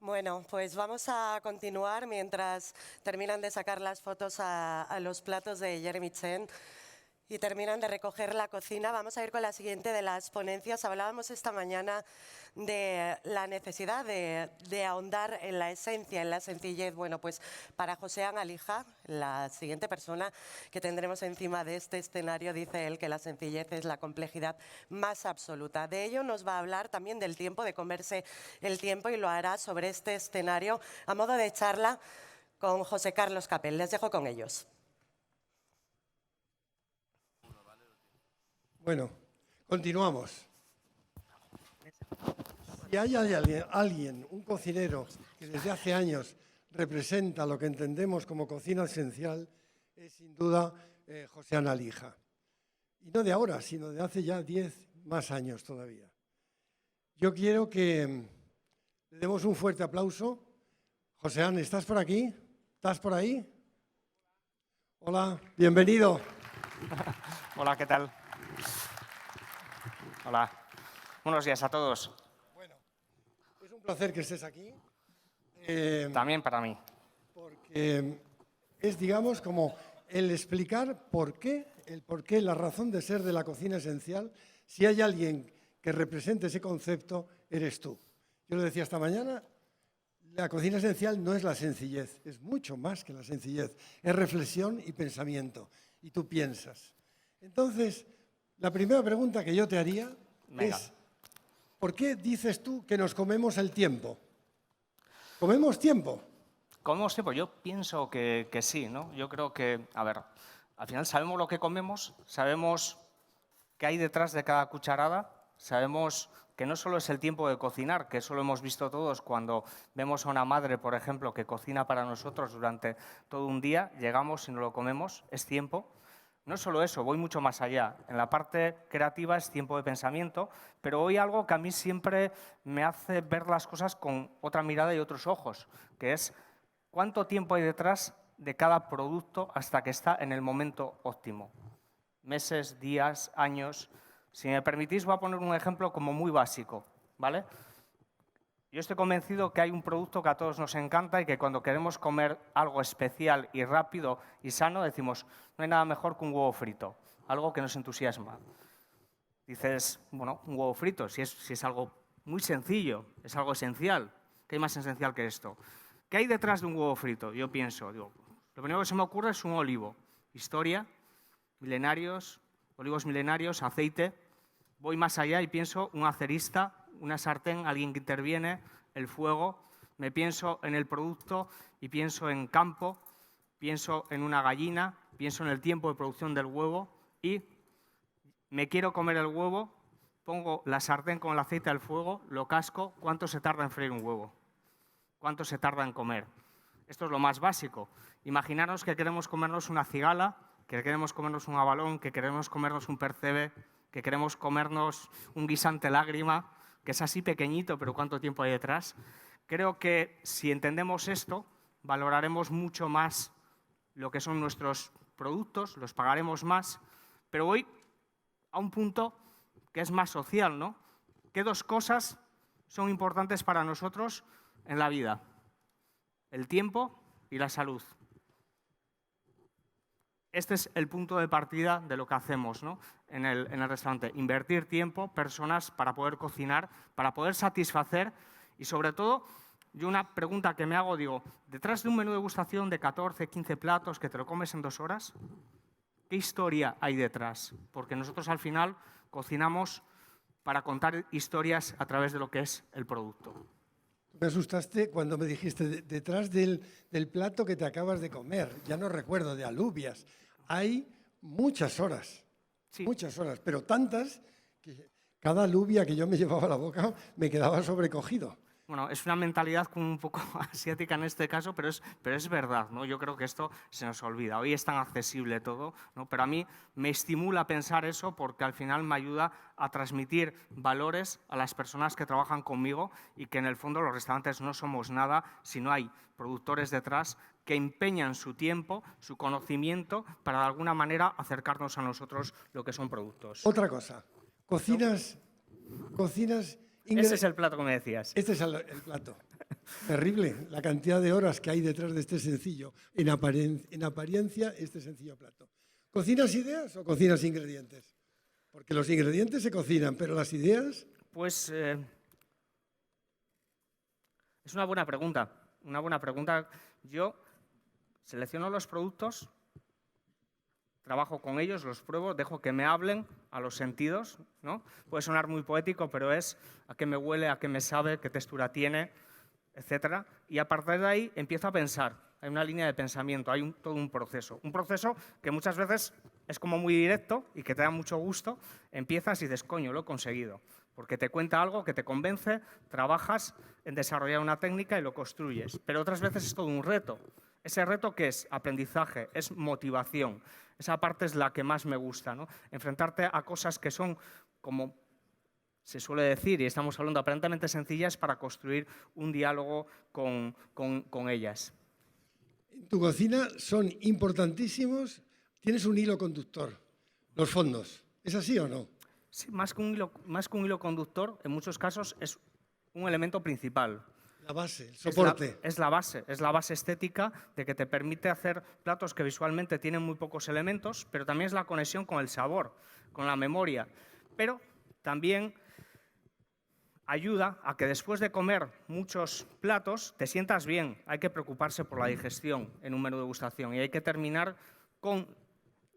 Bueno, pues vamos a continuar mientras terminan de sacar las fotos a los platos de Jeremy Chen y terminan de recoger la cocina. Vamos a ir con la siguiente de las ponencias. Hablábamos esta mañana de la necesidad de ahondar en la esencia, en la sencillez. Bueno, pues para Josean Alija, la siguiente persona que tendremos encima de este escenario, dice él que la sencillez es la complejidad más absoluta. De ello nos va a hablar también del tiempo, de comerse el tiempo, y lo hará sobre este escenario a modo de charla con José Carlos Capel. Les dejo con ellos. Bueno, continuamos. Si hay alguien, un cocinero, que desde hace años representa lo que entendemos como cocina esencial, es sin duda Josean Alija. Y no de ahora, sino de hace ya 10 más años todavía. Yo quiero que le demos un fuerte aplauso. Josean, ¿estás por aquí? ¿Estás por ahí? Hola, bienvenido. Hola, ¿qué tal? Hola. Buenos días a todos. Bueno, es un placer que estés aquí. También para mí. Porque es, digamos, como el explicar el porqué, la razón de ser de la cocina esencial. Si hay alguien que represente ese concepto, eres tú. Yo lo decía esta mañana, la cocina esencial no es la sencillez, es mucho más que la sencillez. Es reflexión y pensamiento, y tú piensas. Entonces, la primera pregunta que yo te haría es, ¿por qué dices tú que nos comemos el tiempo? ¿Comemos tiempo? ¿Comemos tiempo? Yo pienso que sí, ¿no? Yo creo que, a ver, al final sabemos lo que comemos, sabemos qué hay detrás de cada cucharada, sabemos que no solo es el tiempo de cocinar, que eso lo hemos visto todos cuando vemos a una madre, por ejemplo, que cocina para nosotros durante todo un día, llegamos y no lo comemos, es tiempo. No solo eso, voy mucho más allá. En la parte creativa es tiempo de pensamiento, pero hoy algo que a mí siempre me hace ver las cosas con otra mirada y otros ojos, que es cuánto tiempo hay detrás de cada producto hasta que está en el momento óptimo. Meses, días, años. Si me permitís, voy a poner un ejemplo como muy básico, ¿vale? Yo estoy convencido que hay un producto que a todos nos encanta y que cuando queremos comer algo especial y rápido y sano, decimos, no hay nada mejor que un huevo frito, algo que nos entusiasma. Dices, bueno, un huevo frito, si es algo muy sencillo, es algo esencial, ¿qué hay más esencial que esto? ¿Qué hay detrás de un huevo frito? Yo pienso, lo primero que se me ocurre es un olivo. Historia, milenarios, olivos milenarios, aceite. Voy más allá y pienso un acerista, una sartén, alguien que interviene, el fuego. Me pienso en el producto y pienso en campo, pienso en una gallina, pienso en el tiempo de producción del huevo y me quiero comer el huevo, pongo la sartén con el aceite al fuego, lo casco. ¿Cuánto se tarda en freír un huevo? ¿Cuánto se tarda en comer? Esto es lo más básico. Imaginaros que queremos comernos una cigala, que queremos comernos un abalón, que queremos comernos un percebe, que queremos comernos un guisante lágrima, que es así pequeñito, pero ¿cuánto tiempo hay detrás? Creo que si entendemos esto, valoraremos mucho más lo que son nuestros productos, los pagaremos más, pero voy a un punto que es más social, ¿no? ¿Qué dos cosas son importantes para nosotros en la vida? El tiempo y la salud. Este es el punto de partida de lo que hacemos, ¿no? en el restaurante. Invertir tiempo, personas para poder cocinar, para poder satisfacer y, sobre todo, yo una pregunta que me hago, digo, detrás de un menú de degustación de 14, 15 platos que te lo comes en 2 horas, ¿qué historia hay detrás? Porque nosotros al final cocinamos para contar historias a través de lo que es el producto. Me asustaste cuando me dijiste, detrás del plato que te acabas de comer, ya no recuerdo, de alubias, hay muchas horas, Sí. muchas horas, pero tantas que cada alubia que yo me llevaba a la boca me quedaba sobrecogido. Bueno, es una mentalidad como un poco asiática en este caso, pero es verdad, ¿no? Yo creo que esto se nos olvida. Hoy es tan accesible todo, ¿no? Pero a mí me estimula pensar eso porque al final me ayuda a transmitir valores a las personas que trabajan conmigo y que en el fondo los restaurantes no somos nada si no hay productores detrás que empeñan su tiempo, su conocimiento para de alguna manera acercarnos a nosotros lo que son productos. Otra cosa, cocinas... Ese es el plato que me decías. Este es el plato. Terrible la cantidad de horas que hay detrás de este sencillo, en apariencia, este sencillo plato. ¿Cocinas ideas o cocinas ingredientes? Porque los ingredientes se cocinan, pero las ideas... Pues es una buena pregunta. Una buena pregunta. Yo selecciono los productos, trabajo con ellos, los pruebo, dejo que me hablen a los sentidos, ¿no? Puede sonar muy poético, pero es a qué me huele, a qué me sabe, qué textura tiene, etcétera. Y a partir de ahí empiezo a pensar. Hay una línea de pensamiento, hay todo un proceso. Un proceso que muchas veces es como muy directo y que te da mucho gusto. Empiezas y dices, coño, lo he conseguido. Porque te cuenta algo que te convence, trabajas en desarrollar una técnica y lo construyes. Pero otras veces es todo un reto. Ese reto que es aprendizaje, es motivación. Esa parte es la que más me gusta, ¿no? Enfrentarte a cosas que son, como se suele decir, y estamos hablando aparentemente sencillas, para construir un diálogo con ellas. En tu cocina son importantísimos, tienes un hilo conductor, los fondos. ¿Es así o no? Sí, más que un hilo conductor, en muchos casos es un elemento principal. La base, el soporte. Es la base estética de que te permite hacer platos que visualmente tienen muy pocos elementos, pero también es la conexión con el sabor, con la memoria. Pero también ayuda a que después de comer muchos platos te sientas bien. Hay que preocuparse por la digestión en un menú de degustación y hay que terminar con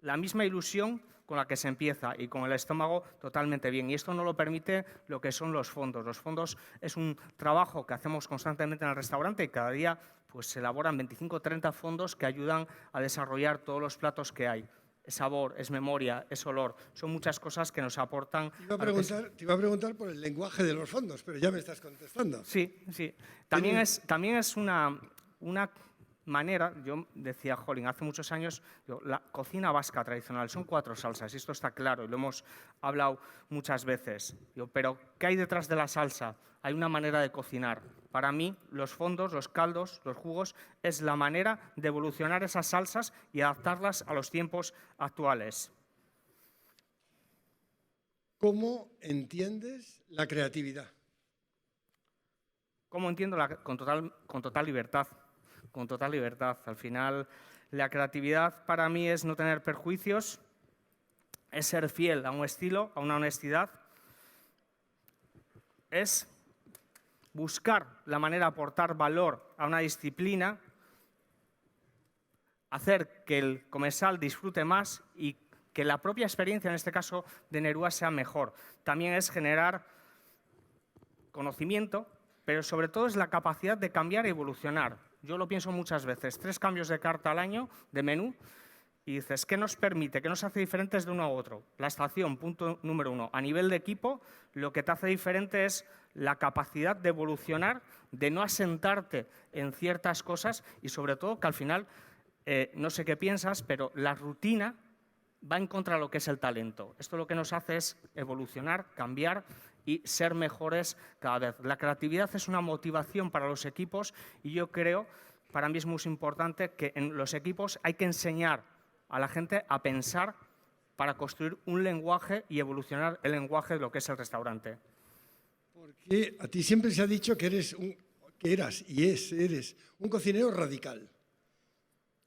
la misma ilusión con la que se empieza y con el estómago totalmente bien. Y esto no lo permite lo que son los fondos. Los fondos es un trabajo que hacemos constantemente en el restaurante y cada día pues, se elaboran 25 o 30 fondos que ayudan a desarrollar todos los platos que hay. Es sabor, es memoria, es olor. Son muchas cosas que nos aportan... Te iba a preguntar por el lenguaje de los fondos, pero ya me estás contestando. Sí, sí. También es una manera, yo decía, jolín, hace muchos años, la cocina vasca tradicional son 4 salsas, y esto está claro, y lo hemos hablado muchas veces. Pero, ¿qué hay detrás de la salsa? Hay una manera de cocinar. Para mí, los fondos, los caldos, los jugos, es la manera de evolucionar esas salsas y adaptarlas a los tiempos actuales. ¿Cómo entiendes la creatividad? ¿Cómo entiendo? Con total libertad. Con total libertad. Al final, la creatividad para mí es no tener perjuicios, es ser fiel a un estilo, a una honestidad, es buscar la manera de aportar valor a una disciplina, hacer que el comensal disfrute más y que la propia experiencia, en este caso de Nerúa, sea mejor. También es generar conocimiento, pero sobre todo es la capacidad de cambiar y evolucionar. Yo lo pienso muchas veces, 3 cambios de carta al año, de menú, y dices, ¿qué nos permite? ¿Qué nos hace diferentes de uno a otro? La estación, punto número 1. A nivel de equipo, lo que te hace diferente es la capacidad de evolucionar, de no asentarte en ciertas cosas y sobre todo que al final, no sé qué piensas, pero la rutina va en contra de lo que es el talento. Esto lo que nos hace es evolucionar, cambiar y ser mejores cada vez. La creatividad es una motivación para los equipos y yo creo, para mí es muy importante que en los equipos hay que enseñar a la gente a pensar para construir un lenguaje y evolucionar el lenguaje de lo que es el restaurante. Porque a ti siempre se ha dicho que eres un cocinero radical.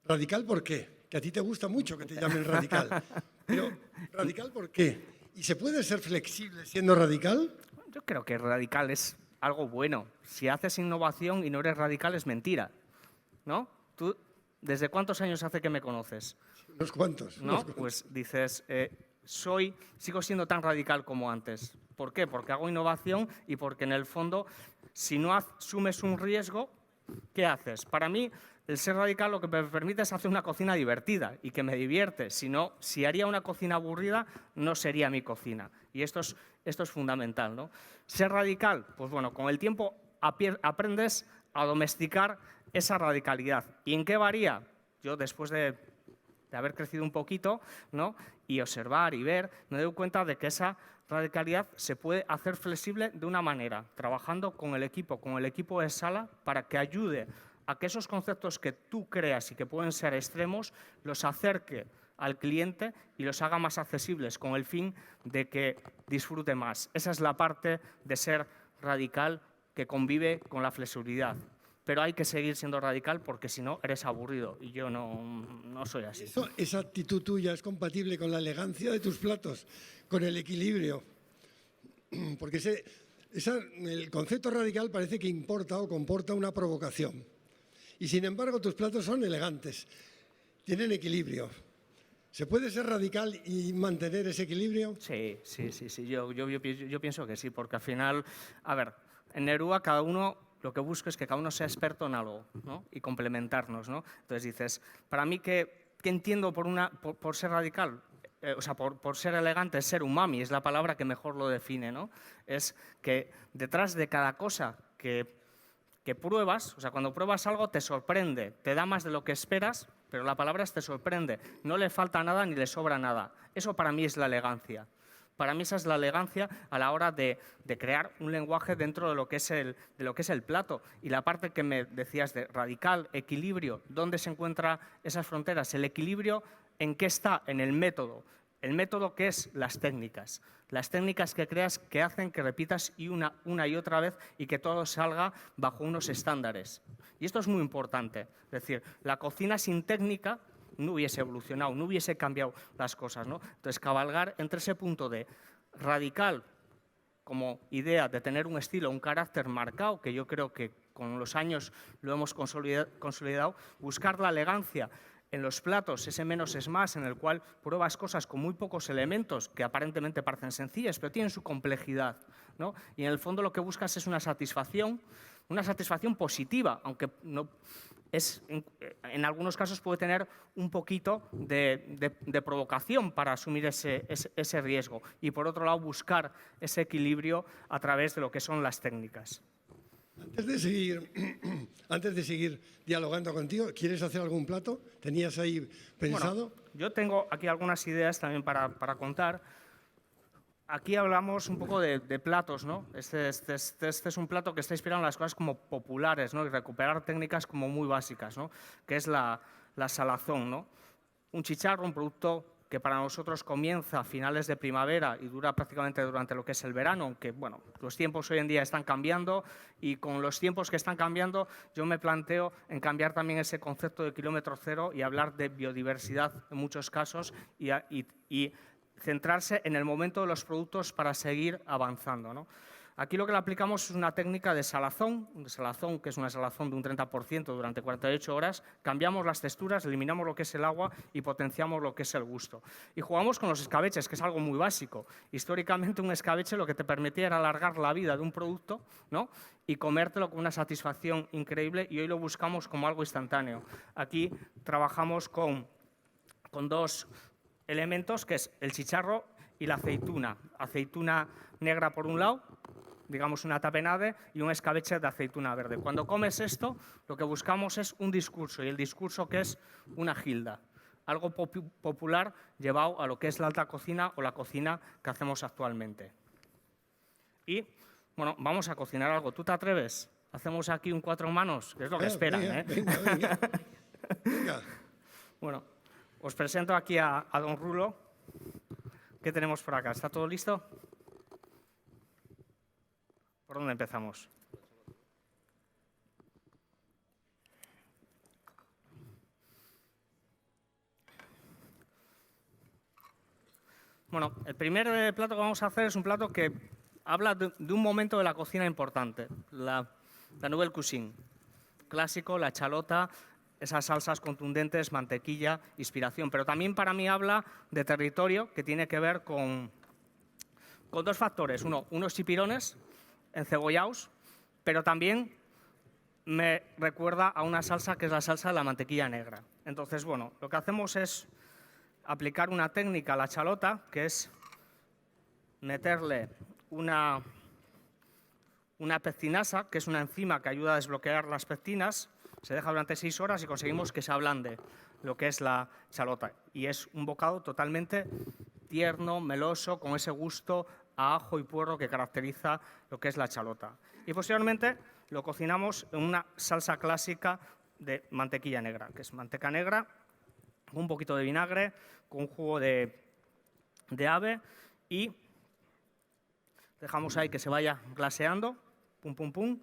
¿Radical por qué? Que a ti te gusta mucho que te llamen radical. Pero, ¿radical por qué? ¿Y se puede ser flexible siendo radical? Yo creo que radical es algo bueno. Si haces innovación y no eres radical es mentira, ¿no? ¿Tú desde cuántos años hace que me conoces? Unos cuantos. ¿No? Pues dices, sigo siendo tan radical como antes. ¿Por qué? Porque hago innovación y porque en el fondo, si no asumes un riesgo, ¿qué haces? Para mí, el ser radical lo que me permite es hacer una cocina divertida y que me divierte. Si no, si haría una cocina aburrida, no sería mi cocina. Y esto es fundamental, ¿no? Ser radical, pues bueno, con el tiempo aprendes a domesticar esa radicalidad. ¿Y en qué varía? Yo, después de haber crecido un poquito, ¿no? Y observar y ver, me doy cuenta de que esa radicalidad se puede hacer flexible de una manera, trabajando con el equipo de sala, para que ayude a que esos conceptos que tú creas y que pueden ser extremos, los acerque al cliente y los haga más accesibles con el fin de que disfrute más. Esa es la parte de ser radical que convive con la flexibilidad. pero hay que seguir siendo radical porque si no eres aburrido y yo no soy así. Esa actitud tuya es compatible con la elegancia de tus platos, con el equilibrio, porque el concepto radical parece que importa o comporta una provocación y sin embargo tus platos son elegantes, tienen equilibrio. ¿Se puede ser radical y mantener ese equilibrio? Sí. Yo pienso que sí, porque al final, a ver, en Nerúa cada uno lo que busca es que cada uno sea experto en algo, ¿no? Y complementarnos, ¿no? Entonces dices, para mí, ¿qué entiendo por ser radical? O sea, por ser elegante, es ser umami, es la palabra que mejor lo define, ¿no? Es que detrás de cada cosa que pruebas, o sea, cuando pruebas algo te sorprende, te da más de lo que esperas, pero la palabra es te sorprende, no le falta nada ni le sobra nada. Eso para mí es la elegancia. Para mí esa es la elegancia a la hora de crear un lenguaje dentro de lo que es el plato. Y la parte que me decías de radical, equilibrio, ¿dónde se encuentran esas fronteras? El equilibrio, ¿en qué está? En el método. El método, ¿qué es? Las técnicas. Las técnicas que creas que hacen que repitas una y otra vez y que todo salga bajo unos estándares. Y esto es muy importante. Es decir, la cocina sin técnica no hubiese evolucionado, no hubiese cambiado las cosas, ¿no? Entonces, cabalgar entre ese punto de radical como idea de tener un estilo, un carácter marcado, que yo creo que con los años lo hemos consolidado, buscar la elegancia en los platos, ese menos es más, en el cual pruebas cosas con muy pocos elementos que aparentemente parecen sencillas, pero tienen su complejidad, ¿no? Y en el fondo lo que buscas es una satisfacción positiva, aunque no en algunos casos puede tener un poquito de provocación para asumir ese riesgo. Y por otro lado, buscar ese equilibrio a través de lo que son las técnicas. Antes de seguir dialogando contigo, ¿quieres hacer algún plato? ¿Tenías ahí pensado? Bueno, yo tengo aquí algunas ideas también para contar. Aquí hablamos un poco de platos, ¿no? Este es un plato que está inspirado en las cosas como populares, ¿no? Y recuperar técnicas como muy básicas, ¿no? Que es la salazón, ¿no? Un chicharro, un producto que para nosotros comienza a finales de primavera y dura prácticamente durante lo que es el verano, aunque bueno, los tiempos hoy en día están cambiando y con los tiempos que están cambiando yo me planteo en cambiar también ese concepto de kilómetro cero y hablar de biodiversidad en muchos casos y centrarse en el momento de los productos para seguir avanzando, ¿no? Aquí lo que le aplicamos es una técnica de salazón, que es una salazón de un 30% durante 48 horas. Cambiamos las texturas, eliminamos lo que es el agua y potenciamos lo que es el gusto. Y jugamos con los escabeches, que es algo muy básico. Históricamente un escabeche lo que te permitía era alargar la vida de un producto, ¿no? Y comértelo con una satisfacción increíble y hoy lo buscamos como algo instantáneo. Aquí trabajamos con dos elementos, que es el chicharro y la aceituna. Aceituna negra por un lado, digamos una tapenade, y un escabeche de aceituna verde. Cuando comes esto, lo que buscamos es un discurso, y el discurso que es una gilda, algo popular llevado a lo que es la alta cocina o la cocina que hacemos actualmente. Y, bueno, vamos a cocinar algo. ¿Tú te atreves? Hacemos aquí un 4 manos, que es lo que esperan, venga, ¿eh? Venga. Bueno, os presento aquí a don Rulo. ¿Qué tenemos por acá? ¿Está todo listo? ¿Por dónde empezamos? Bueno, el primer plato que vamos a hacer es un plato que habla de un momento de la cocina importante, la nouvelle cuisine. Clásico, la chalota, esas salsas contundentes, mantequilla, inspiración. Pero también para mí habla de territorio, que tiene que ver con dos factores. Unos chipirones encebollados, pero también me recuerda a una salsa que es la salsa de la mantequilla negra. Entonces, bueno, lo que hacemos es aplicar una técnica a la chalota, que es meterle una pectinasa, que es una enzima que ayuda a desbloquear las pectinas. Se deja durante 6 horas y conseguimos que se ablande lo que es la chalota. Y es un bocado totalmente tierno, meloso, con ese gusto a ajo y puerro que caracteriza lo que es la chalota. Y posteriormente lo cocinamos en una salsa clásica de mantequilla negra, que es manteca negra, con un poquito de vinagre, con un jugo de ave y dejamos ahí que se vaya glaseando, pum, pum, pum.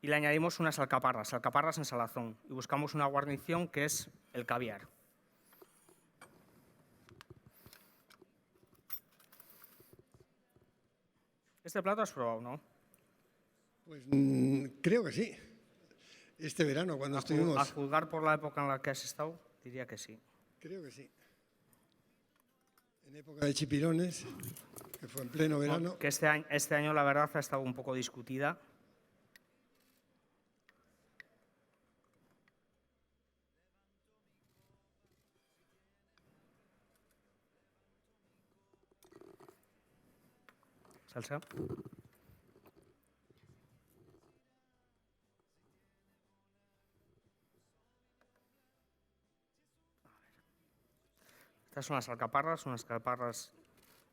y le añadimos unas alcaparras en salazón, y buscamos una guarnición que es el caviar. Este plato has probado, ¿no? Pues creo que sí. Este verano, cuando A estuvimos... juzgar por la época en la que has estado, diría que sí. Creo que sí. En época de chipirones, que fue en pleno verano. Que este año, la verdad, ha estado un poco discutida. Salsa. Estas son unas alcaparras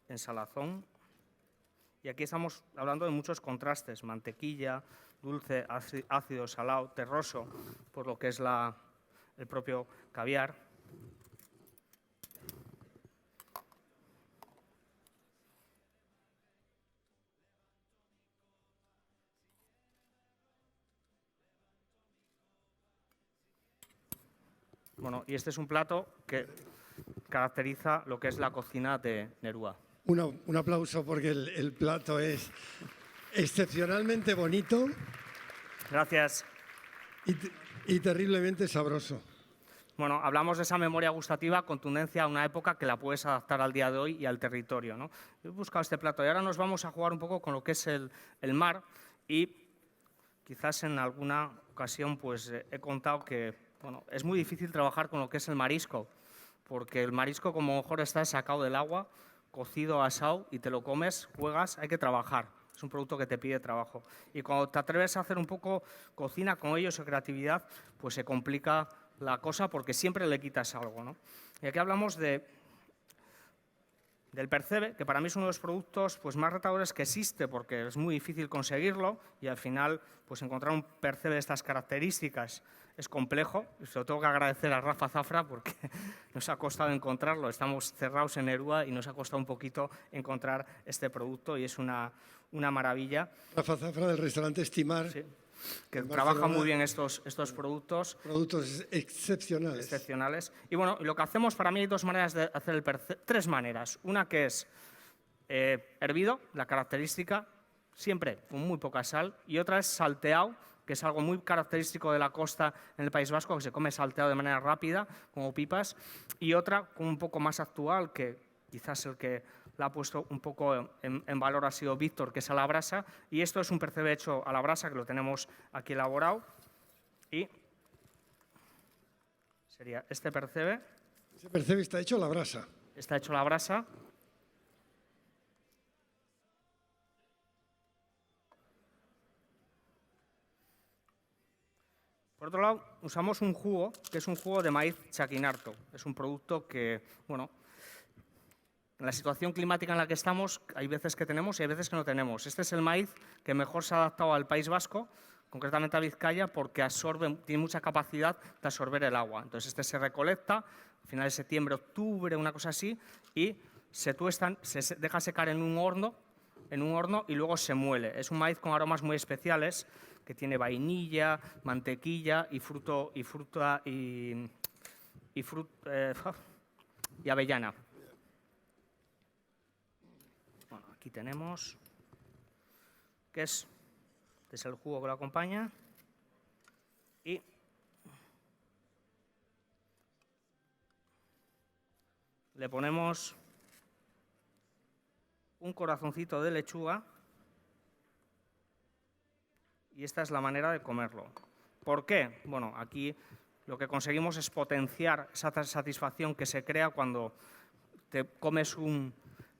en salazón. Y aquí estamos hablando de muchos contrastes: mantequilla, dulce, ácido, salado, terroso, por lo que es el propio caviar. Bueno, y este es un plato que caracteriza lo que es la cocina de Nerúa. Un aplauso porque el plato es excepcionalmente bonito Gracias. y terriblemente sabroso. Bueno, hablamos de esa memoria gustativa, contundencia a una época que la puedes adaptar al día de hoy y al territorio, ¿no? He buscado este plato y ahora nos vamos a jugar un poco con lo que es el mar, y quizás en alguna ocasión pues he contado que es muy difícil trabajar con lo que es el marisco, porque el marisco, como mejor está sacado del agua, cocido, asado, y te lo comes, juegas, hay que trabajar. Es un producto que te pide trabajo. Y cuando te atreves a hacer un poco cocina con ellos o creatividad, pues se complica la cosa porque siempre le quitas algo, ¿no? Y aquí hablamos del percebe, que para mí es uno de los productos pues más retadores que existe, porque es muy difícil conseguirlo y al final pues encontrar un percebe de estas características es complejo. Se lo tengo que agradecer a Rafa Zafra porque nos ha costado encontrarlo. Estamos cerrados en Nerúa y nos ha costado un poquito encontrar este producto y es una maravilla. Rafa Zafra del restaurante Estimar. Sí, que trabaja muy bien estos productos. Productos excepcionales. Y bueno, lo que hacemos, para mí hay dos maneras de hacer el percebe, tres maneras. Una que es hervido, la característica, siempre con muy poca sal, y otra es salteado, que es algo muy característico de la costa en el País Vasco, que se come salteado de manera rápida, como pipas, y otra un poco más actual, que quizás el que la ha puesto un poco en valor ha sido Víctor, que es a la brasa, y esto es un percebe hecho a la brasa, que lo tenemos aquí elaborado, y sería este percebe. Ese percebe está hecho a la brasa. Está hecho a la brasa. Por otro lado, usamos un jugo, que es un jugo de maíz chaquinarto. Es un producto que, bueno, en la situación climática en la que estamos, hay veces que tenemos y hay veces que no tenemos. Este es el maíz que mejor se ha adaptado al País Vasco, concretamente a Vizcaya, porque tiene mucha capacidad de absorber el agua. Entonces, este se recolecta a finales de septiembre, octubre, una cosa así, y se tuestan, se deja secar en un horno y luego se muele. Es un maíz con aromas muy especiales, que tiene vainilla, mantequilla y avellana. Bueno, aquí tenemos, que es el jugo que lo acompaña, y le ponemos un corazoncito de lechuga. Y esta es la manera de comerlo. ¿Por qué? Bueno, aquí lo que conseguimos es potenciar esa satisfacción que se crea cuando te comes un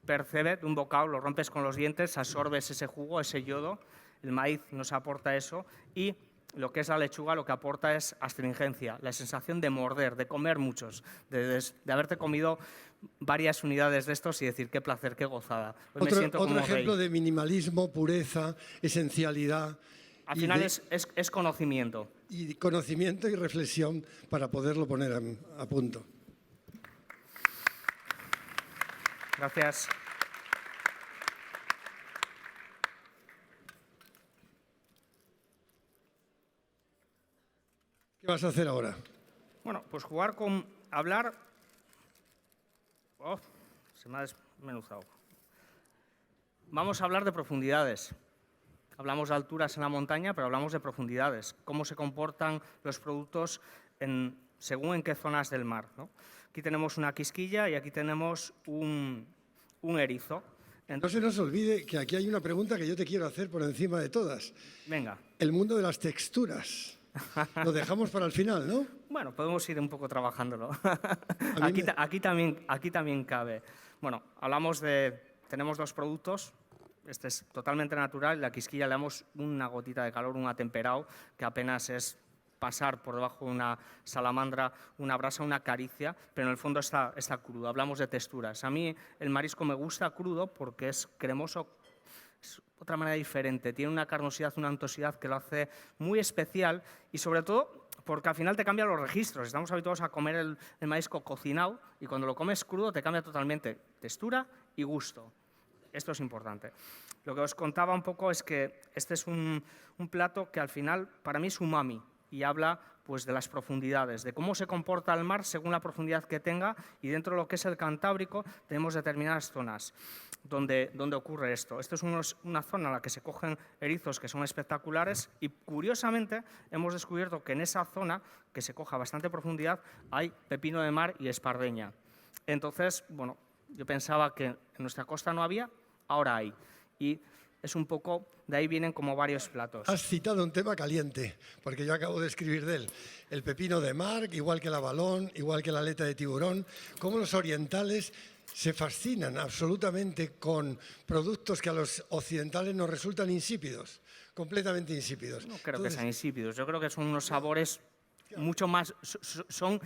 percebe de un bocado, lo rompes con los dientes, absorbes ese jugo, ese yodo. El maíz nos aporta eso y lo que es la lechuga lo que aporta es astringencia, la sensación de morder, de comer muchos, de haberte comido varias unidades de estos y decir qué placer, qué gozada. Hoy me siento como otro ejemplo rey. de minimalismo, pureza, esencialidad. Al final es conocimiento. Y conocimiento y reflexión para poderlo poner a punto. Gracias. ¿Qué vas a hacer ahora? Bueno, pues jugar con hablar. Oh, se me ha desmenuzado. Vamos a hablar de profundidades. Hablamos de alturas en la montaña, pero hablamos de profundidades. Cómo se comportan los productos según en qué zonas del mar, ¿no? Aquí tenemos una quisquilla y aquí tenemos un erizo. No se nos olvide que aquí hay una pregunta que yo te quiero hacer por encima de todas. Venga. El mundo de las texturas. Lo dejamos para el final, ¿no? Bueno, podemos ir un poco trabajándolo. mí Aquí también cabe. Bueno, tenemos dos productos. Este es totalmente natural. La quisquilla le damos una gotita de calor, un atemperado, que apenas es pasar por debajo de una salamandra, una brasa, una caricia, pero en el fondo está crudo. Hablamos de texturas. A mí el marisco me gusta crudo porque es cremoso, es otra manera diferente. Tiene una carnosidad, una untuosidad que lo hace muy especial y sobre todo porque al final te cambia los registros. Estamos habituados a comer el marisco cocinado y cuando lo comes crudo te cambia totalmente textura y gusto. Esto es importante. Lo que os contaba un poco es que este es un plato que al final para mí es umami y habla pues, de las profundidades, de cómo se comporta el mar según la profundidad que tenga y dentro de lo que es el Cantábrico tenemos determinadas zonas donde ocurre esto. Esto es una zona en la que se cogen erizos que son espectaculares y curiosamente hemos descubierto que en esa zona, que se coja a bastante profundidad, hay pepino de mar y espardeña. Entonces, bueno, yo pensaba que en nuestra costa no había, ahora hay. Y es un poco, de ahí vienen como varios platos. Has citado un tema caliente, porque yo acabo de escribir de él. El pepino de mar, igual que el abalón, igual que la aleta de tiburón. Cómo los orientales se fascinan absolutamente con productos que a los occidentales nos resultan insípidos, completamente insípidos. No creo que sean insípidos, yo creo que son unos sabores mucho más, son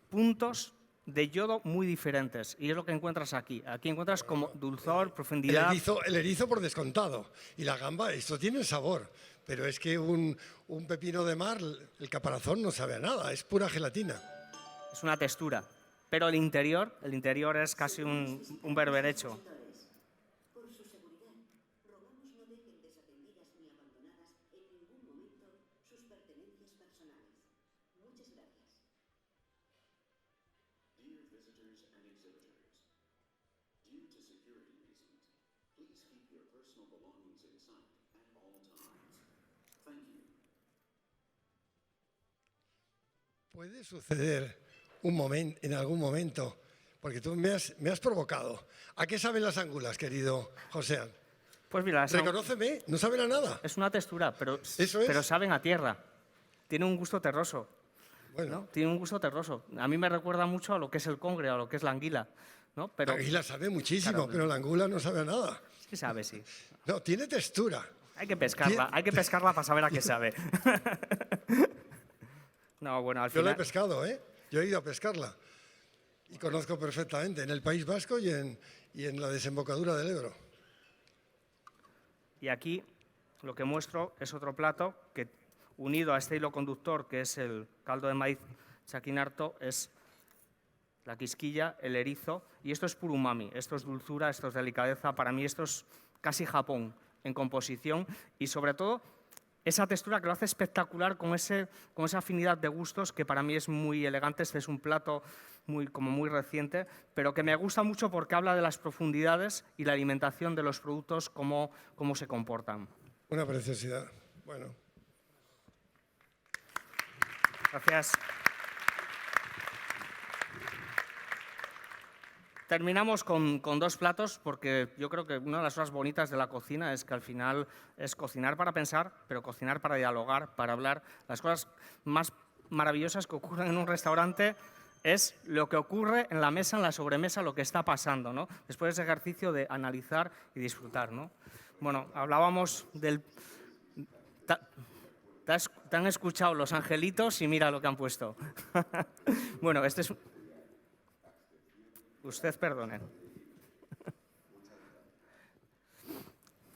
puntos de yodo muy diferentes y es lo que encuentras aquí. Aquí encuentras como dulzor, profundidad. El erizo por descontado y la gamba, esto tiene sabor, pero es que un pepino de mar, el caparazón no sabe a nada, es pura gelatina. Es una textura, pero el interior es casi un berberecho. ¿Puede suceder en algún momento, porque tú me has provocado? ¿A qué saben las ángulas, querido Joséan? Pues mira, reconóceme, no saben a nada. Es una textura, pero Pero saben a tierra. Tiene un gusto terroso. Bueno. ¿No? Tiene un gusto terroso. A mí me recuerda mucho a lo que es el congre, a lo que es la anguila. ¿No? Pero, la anguila sabe muchísimo, claro, pero la anguila no sabe a nada. Sí sabe, sí. No, tiene textura. Hay que pescarla para saber a qué sabe. No, bueno, al final... Yo la he pescado, ¿eh? Yo he ido a pescarla. Y conozco perfectamente en el País Vasco y en la desembocadura del Ebro. Y aquí lo que muestro es otro plato que, unido a este hilo conductor, que es el caldo de maíz chaquinarto, es la quisquilla, el erizo, y esto es puro umami, esto es dulzura, esto es delicadeza. Para mí esto es casi Japón en composición y sobre todo esa textura que lo hace espectacular con esa afinidad de gustos que para mí es muy elegante. Este es un plato muy reciente, pero que me gusta mucho porque habla de las profundidades y la alimentación de los productos, cómo se comportan. Una preciosidad. Bueno. Gracias. Terminamos con dos platos porque yo creo que una de las cosas bonitas de la cocina es que al final es cocinar para pensar, pero cocinar para dialogar, para hablar. Las cosas más maravillosas que ocurren en un restaurante es lo que ocurre en la mesa, en la sobremesa, lo que está pasando, ¿no? Después de ese ejercicio de analizar y disfrutar, ¿no? Bueno, hablábamos del... Te han escuchado los angelitos y mira lo que han puesto. Bueno, este es... Usted perdone.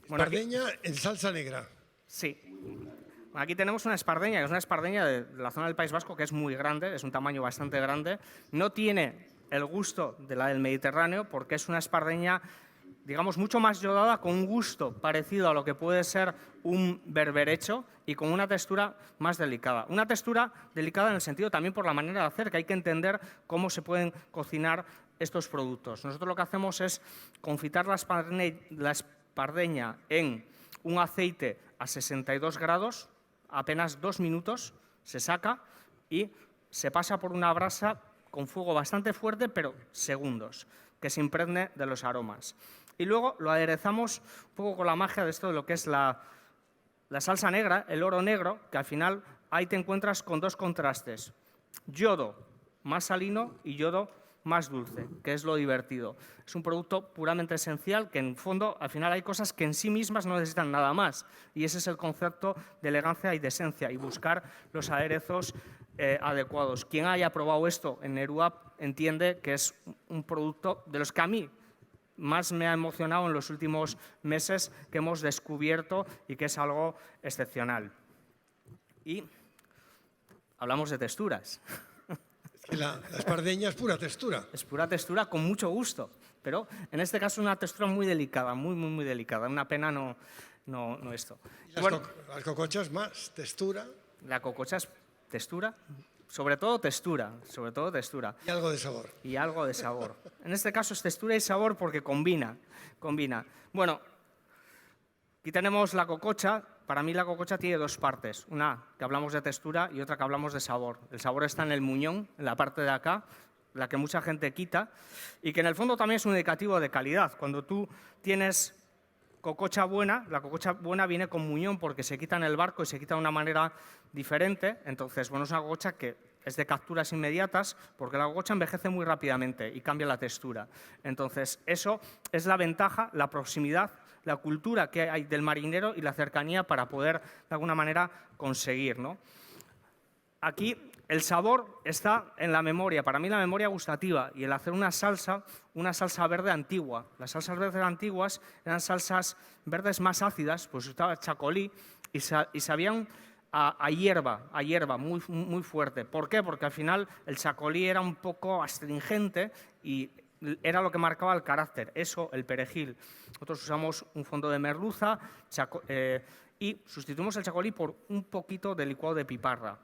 Bueno, espardeña en salsa negra. Sí. Aquí tenemos una espardeña, que es una espardeña de la zona del País Vasco, que es muy grande, es un tamaño bastante grande. No tiene el gusto de la del Mediterráneo, porque es una espardeña digamos, mucho más yodada, con un gusto parecido a lo que puede ser un berberecho y con una textura más delicada. Una textura delicada en el sentido también por la manera de hacer, que hay que entender cómo se pueden cocinar estos productos. Nosotros lo que hacemos es confitar la espardeña en un aceite a 62 grados, apenas 2 minutos, se saca y se pasa por una brasa con fuego bastante fuerte, pero segundos, que se impregne de los aromas. Y luego lo aderezamos un poco con la magia de esto de lo que es la salsa negra, el oro negro, que al final ahí te encuentras con dos contrastes. Yodo más salino y yodo más dulce, que es lo divertido. Es un producto puramente esencial que, en fondo, al final hay cosas que en sí mismas no necesitan nada más. Y ese es el concepto de elegancia y de esencia, y buscar los aderezos adecuados. Quien haya probado esto en Neruap entiende que es un producto de los que a mí más me ha emocionado en los últimos meses, que hemos descubierto y que es algo excepcional. Y hablamos de texturas. Es que la espardeña es pura textura. Es pura textura con mucho gusto, pero en este caso una textura muy delicada, muy delicada. Una pena no esto. Y las cocochas más textura. La cococha es textura, sobre todo textura. Y algo de sabor. Y algo de sabor. En este caso es textura y sabor porque combina. Bueno, aquí tenemos la cococha. Para mí la cococha tiene dos partes. Una que hablamos de textura y otra que hablamos de sabor. El sabor está en el muñón, en la parte de acá, la que mucha gente quita, y que en el fondo también es un indicativo de calidad. Cuando tú tienes cococha buena, la cococha buena viene con muñón porque se quita en el barco y se quita de una manera diferente. Entonces, bueno, es una cococha que es de capturas inmediatas porque la cococha envejece muy rápidamente y cambia la textura. Entonces, eso es la ventaja, la proximidad, la cultura que hay del marinero y la cercanía para poder, de alguna manera, conseguir, ¿no? Aquí el sabor está en la memoria, para mí la memoria gustativa, y el hacer una salsa verde antigua. Las salsas verdes antiguas eran salsas verdes más ácidas, pues estaba chacolí y sabían a hierba muy fuerte. ¿Por qué? Porque al final el chacolí era un poco astringente y era lo que marcaba el carácter, eso, el perejil. Nosotros usamos un fondo de merluza y sustituimos el chacolí por un poquito de licuado de piparra.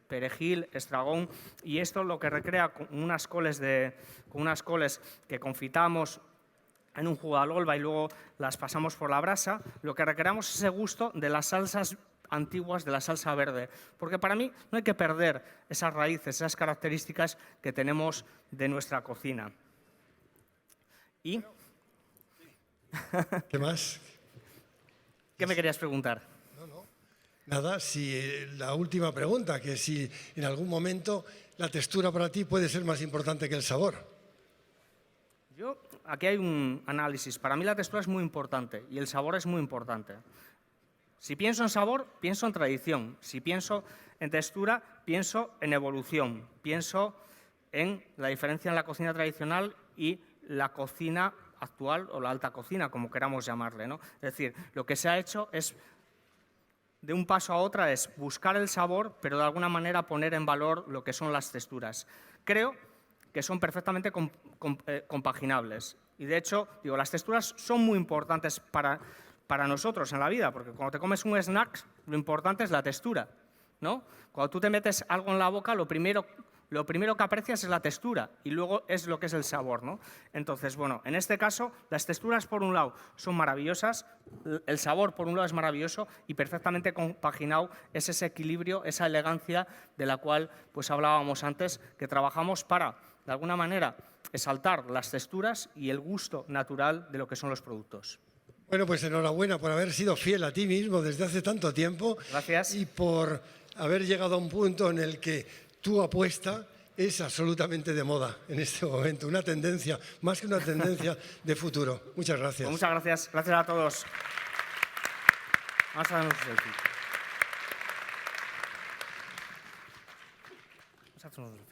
Perejil, estragón, y esto lo que recrea con unas coles que confitamos en un jugo de alolva y luego las pasamos por la brasa, lo que recreamos es ese gusto de las salsas antiguas, de la salsa verde, porque para mí no hay que perder esas raíces, esas características que tenemos de nuestra cocina. ¿Y? ¿Qué más? ¿Qué me querías preguntar? Nada, la última pregunta, que si en algún momento la textura para ti puede ser más importante que el sabor. Aquí hay un análisis. Para mí la textura es muy importante y el sabor es muy importante. Si pienso en sabor, pienso en tradición. Si pienso en textura, pienso en evolución. Pienso en la diferencia en la cocina tradicional y la cocina actual o la alta cocina, como queramos llamarle, ¿no? Es decir, lo que se ha hecho es, de un paso a otra, es buscar el sabor, pero de alguna manera poner en valor lo que son las texturas. Creo que son perfectamente compaginables. Y de hecho, las texturas son muy importantes para nosotros en la vida, porque cuando te comes un snack, lo importante es la textura, ¿no? Cuando tú te metes algo en la boca, lo primero que aprecias es la textura y luego es lo que es el sabor, ¿no? Entonces, bueno, en este caso, las texturas por un lado son maravillosas, el sabor por un lado es maravilloso y perfectamente compaginado es ese equilibrio, esa elegancia de la cual pues hablábamos antes, que trabajamos para, de alguna manera, exaltar las texturas y el gusto natural de lo que son los productos. Bueno, pues enhorabuena por haber sido fiel a ti mismo desde hace tanto tiempo. Gracias. Y por haber llegado a un punto en el que tu apuesta es absolutamente de moda en este momento, una tendencia, más que una tendencia de futuro. Muchas gracias. Pues muchas gracias. Gracias a todos. Vamos a darnos un selfie. Vamos a hacer un selfie.